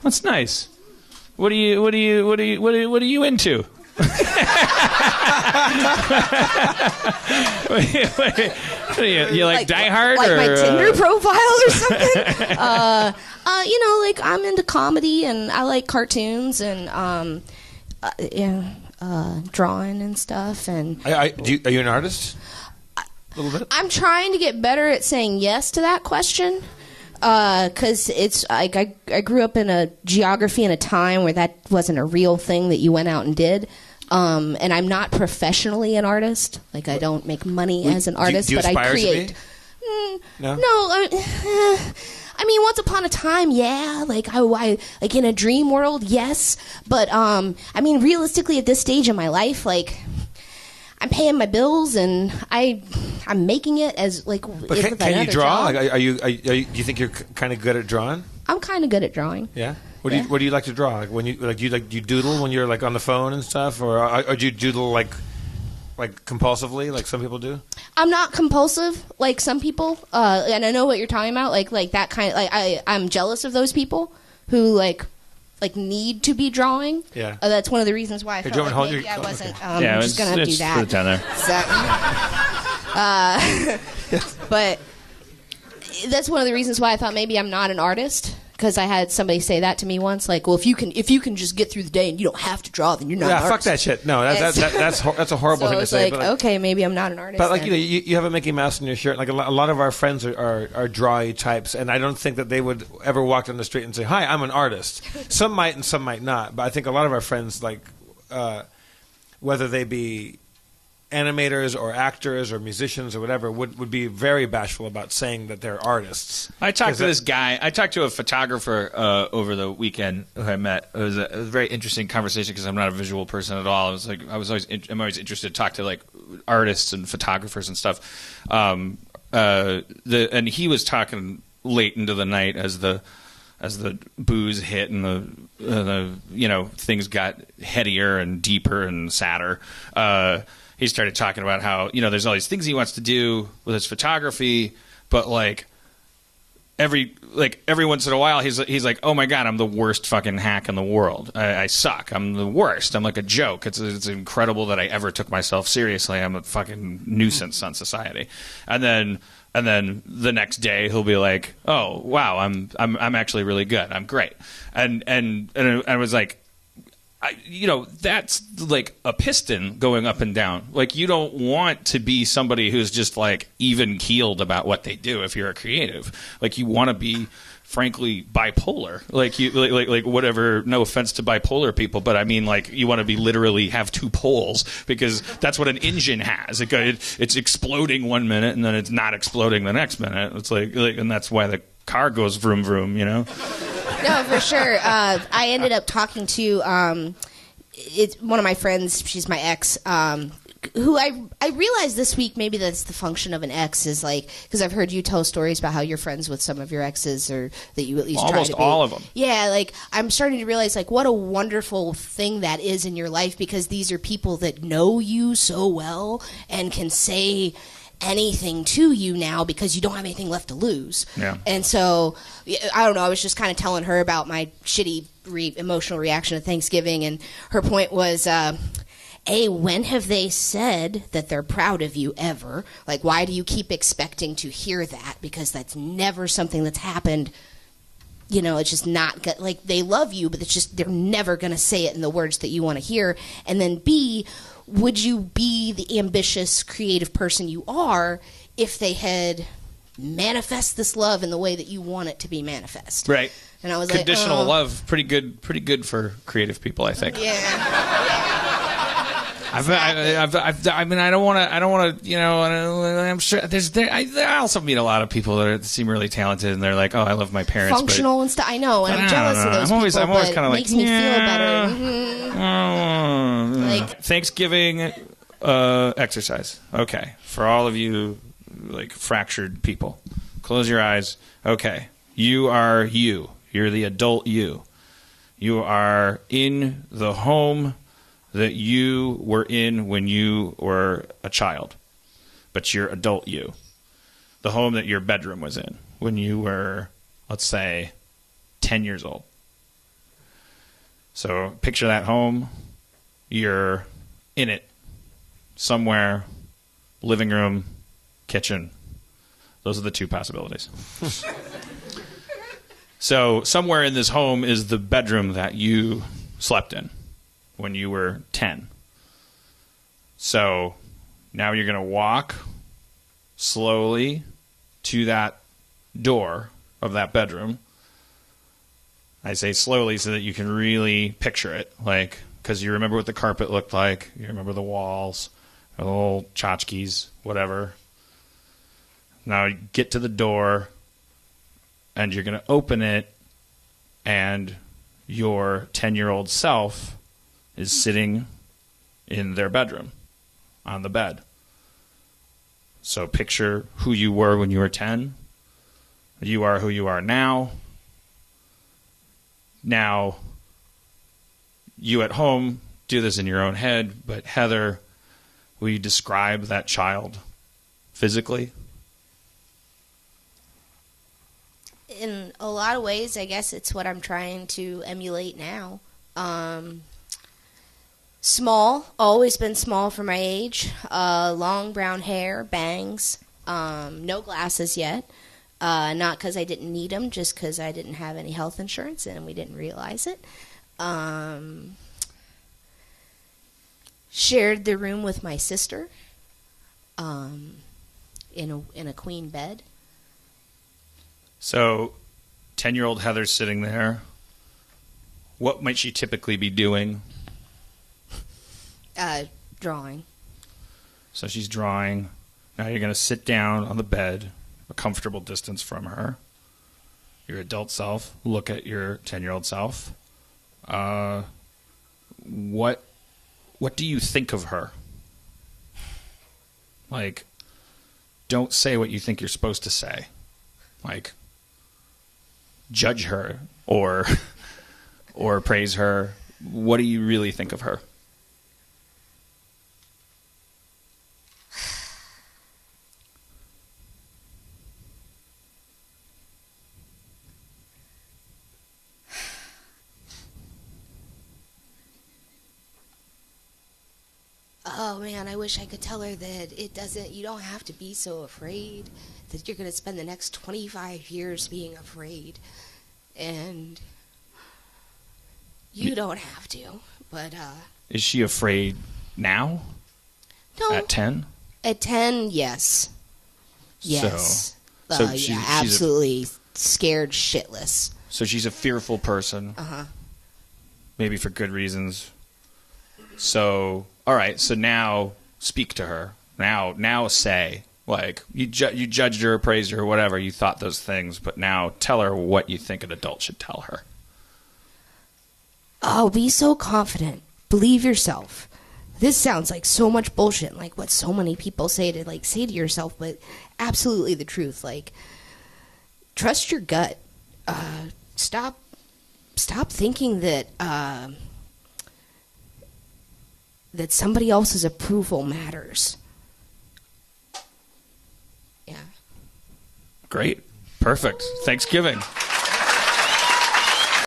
That's nice. What are you into? You like Die Hard? Like or, my Tinder profile or something? Like I'm into comedy and I like cartoons and drawing and stuff. And are you an artist? A little bit. I'm trying to get better at saying yes to that question. Because it's like I grew up in a geography in a time where that wasn't a real thing that you went out and did. And I'm not professionally an artist. Like I don't make money as an artist, but I create. No. I mean, once upon a time, yeah. Like I like in a dream world, yes. But I mean, realistically, at this stage in my life, like I'm paying my bills and I'm making it as like. But can you draw? Like, do you think you're kind of good at drawing? I'm kind of good at drawing. Yeah. What do you like to draw? Like when you doodle when you're like on the phone and stuff, or do you doodle like compulsively, like some people do? I'm not compulsive like some people, and I know what you're talking about. Like that kind of like I'm jealous of those people who like need to be drawing. Yeah. That's one of the reasons why I felt like maybe I wasn't just gonna do that. Put it down there. But that's one of the reasons why I thought maybe I'm not an artist. Because I had somebody say that to me once, like, well, if you can just get through the day and you don't have to draw, then you're not an artist. Fuck that shit. No, that's a horrible thing to say. So it's like, okay, maybe I'm not an artist. But like you have a Mickey Mouse in your shirt. Like a lot of our friends are drawy types, and I don't think that they would ever walk down the street and say, "Hi, I'm an artist." Some might and some might not. But I think a lot of our friends, like whether they be animators or actors or musicians or whatever, would be very bashful about saying that they're artists. I talked to this guy. I talked to a photographer over the weekend who I met. It was a very interesting conversation because I'm not a visual person at all. I'm always interested to talk to like artists and photographers and stuff. And he was talking late into the night as the booze hit and the things got headier and deeper and sadder. He started talking about how, there's all these things he wants to do with his photography, but every once in a while he's like, oh my God, I'm the worst fucking hack in the world. I suck. I'm the worst. I'm like a joke. It's incredible that I ever took myself seriously. I'm a fucking nuisance on society. And then the next day he'll be like, oh wow, I'm actually really good. I'm great. And I was like, that's like a piston going up and down. Like, you don't want to be somebody who's just like even keeled about what they do if you're a creative. Like, you want to be, frankly, bipolar. Like, you like whatever. No offense to bipolar people, but I mean, like, you want to be literally have two poles because that's what an engine has. It's exploding one minute and then it's not exploding the next minute. It's like and that's why the car goes vroom vroom. No, for sure. I ended up talking to it's one of my friends. She's my ex. Who I realized this week maybe that's the function of an ex is like, because I've heard you tell stories about how you're friends with some of your exes, or that you at least almost try to be. all of them. Yeah, like I'm starting to realize like what a wonderful thing that is in your life, because these are people that know you so well and can say anything to you now because you don't have anything left to lose. Yeah. And so, I don't know, I was just kind of telling her about my shitty emotional reaction to Thanksgiving, and her point was, when have they said that they're proud of you ever? Like, why do you keep expecting to hear that? Because that's never something that's happened. It's just not good. Like, they love you, but it's just they're never going to say it in the words that you want to hear. And then B, would you be the ambitious, creative person you are if they had manifest this love in the way that you want it to be manifest? Right. And I was conditional love, pretty good for creative people, I think. Yeah. I mean, I don't want to. I'm sure I also meet a lot of people that seem really talented, and they're like, "Oh, I love my parents." Functional and stuff. I know, and I'm jealous of those people. I'm always kind of like, makes me feel better. Mm-hmm. Like Thanksgiving exercise. Okay, for all of you like fractured people, close your eyes. Okay, you are you. You're the adult you. You are in the home that you were in when you were a child, but you're adult you. The home that your bedroom was in when you were, let's say, 10 years old. So picture that home. You're in it somewhere, living room, kitchen. Those are the two possibilities. So somewhere in this home is the bedroom that you slept in when you were 10. So now you're going to walk slowly to that door of that bedroom. I say slowly so that you can really picture it, like, because you remember what the carpet looked like, you remember the walls, the little tchotchkes, whatever. Now you get to the door, and you're going to open it, and your 10-year-old self is sitting in their bedroom on the bed. So picture who you were when you were 10. You are who you are now. Now, you at home do this in your own head, but Heather, will you describe that child physically? In a lot of ways, I guess it's what I'm trying to emulate now. Small, always been small for my age. Long brown hair, bangs, no glasses yet. Not because I didn't need them, just because I didn't have any health insurance and we didn't realize it. Shared the room with my sister in a queen bed. So, 10-year-old Heather's sitting there. What might she typically be doing? Drawing. So she's drawing. Now you're going to sit down on the bed, a comfortable distance from her. Your adult self, look at your 10-year-old self. What do you think of her? Like, don't say what you think you're supposed to say. Like, judge her or praise her. What do you really think of her? Oh man, I wish I could tell her that you don't have to be so afraid, that you're going to spend the next 25 years being afraid. And you don't have to, but Is she afraid now? No. At 10? At 10, yes. Yes. So Yeah, she's absolutely scared shitless. So she's a fearful person. Uh-huh. Maybe for good reasons. So, all right, so now speak to her. Now say, like, you judged her, praised her, whatever, you thought those things, but now tell her what you think an adult should tell her. Oh, be so confident. Believe yourself. This sounds like so much bullshit, like what so many people say to yourself, but absolutely the truth. Like, trust your gut. Stop thinking that that somebody else's approval matters. Yeah. Great. Perfect. Thanksgiving.